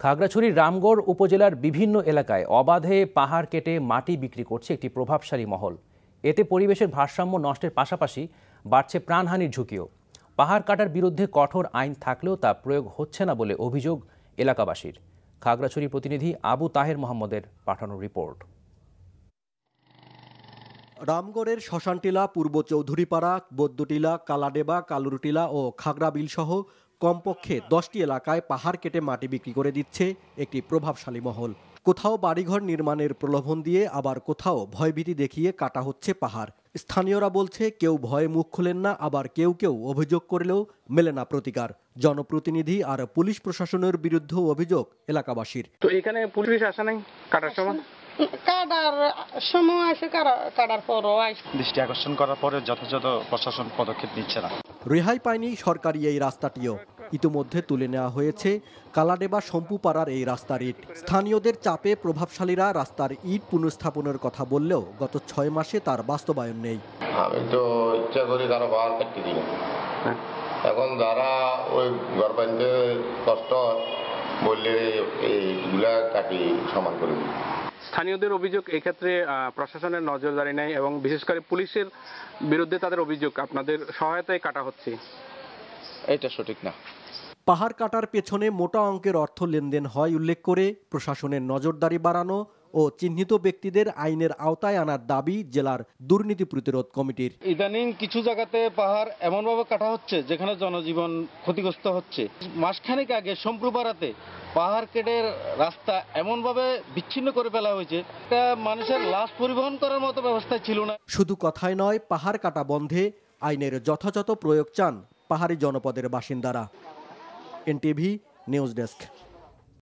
খাগড়াছড়ির রামগড় উপজেলার বিভিন্ন এলাকায় অবাধে পাহাড় কেটে মাটি বিক্রি করছে একটি প্রভাবশালী মহল। এতে পরিবেশের ভারসাম্য নষ্টের পাশাপাশি বাড়ছে প্রাণহানির ঝুঁকিও। পাহাড় কাটার বিরুদ্ধে কঠোর আইন থাকলেও তা প্রয়োগ হচ্ছে না বলে অভিযোগ এলাকাবাসীর। খাগড়াছড়ি প্রতিনিধি আবু তাহের মোহাম্মদের পাঠানো রিপোর্ট। রামগড়ের শ্মশানটিলা, পূর্ব চৌধুরীপাড়া, বদ্যটিলা, কালাডেবা, কালুরটিলা ও খাগড়াবিল সহ কমপক্ষে 10টি এলাকায় পাহাড় কেটে মাটি বিক্রি করে দিচ্ছে একটি প্রভাবশালী মহল। কোথাও বাড়িঘর নির্মাণের প্রলোভন দিয়ে, আবার কোথাও ভয়ভীতি দেখিয়ে কাটা হচ্ছে পাহাড়। স্থানীয়রা বলছে, কেউ ভয়ে মুখ খোলেন না, আবার কেউ কেউ অভিযোগ করলেও মেলে না প্রতিকার। জনপ্রতিনিধি আর পুলিশ প্রশাসনের বিরুদ্ধে অভিযোগ এলাকাবাসীর। তো এখানে পুলিশ আসে নাই কাটার সময়? কাটার সময় আসে, কাটার পরও আসে। দৃষ্টি আকর্ষণ করার পরে যথাযথ প্রশাসন পদক্ষেপ নিচ্ছে না। রেহাই পায়নি সরকারি এই রাস্তাটিও। ইতিমধ্যে তুলে নেওয়া হয়েছে কালাডেবা শম্পুপাড়ার এই রাস্তার ইট। স্থানীয়দের চাপে প্রভাবশালীরা রাস্তার ইট পুনঃস্থাপনের কথা বললেও গত 6 মাসে তার বাস্তবায়ন নেই। আমি তো ইচ্ছা করি কারো পাহাড় কাটতে দিই, এখন যারা ওই ঘর বাঁধতে কষ্ট বললে এইগুলা কাটি সমান করে দিই। স্থানীয়দের অভিযোগ, এক্ষেত্রে প্রশাসনের নজরদারি নেই এবং বিশেষ করে পুলিশের বিরুদ্ধে তাদের অভিযোগ আপনাদের সহায়তায় কাটা হচ্ছে। এটা সঠিক না। পাহাড় কাটার পেছনে মোটা অঙ্কের অর্থ লেনদেন হয় উল্লেখ করে প্রশাসনের নজরদারি বাড়ানো ও চিহ্নিত ব্যক্তিদের আইনের আওতায় আনার দাবি জেলার দুর্নীতি প্রতিরোধ কমিটির। ইদানিং কিছু জায়গাতে পাহাড় এমনভাবে কাটা হচ্ছে যেখানে জনজীবন ক্ষতিগ্রস্ত হচ্ছে। মাসখানেক আগে শম্পুপাড়াতে পাহাড় কেটে রাস্তা এমনভাবে বিচ্ছিন্ন করে ফেলা হয়েছে, এটা মানুষের লাশ পরিবহন করার মতো ব্যবস্থা ছিল না। শুধু কথাই নয়, পাহাড় কাটা বন্ধে আইনের যথাযথ প্রয়োগ চান পাহাড়ি জনপদের বাসিন্দারা। NTV news desk.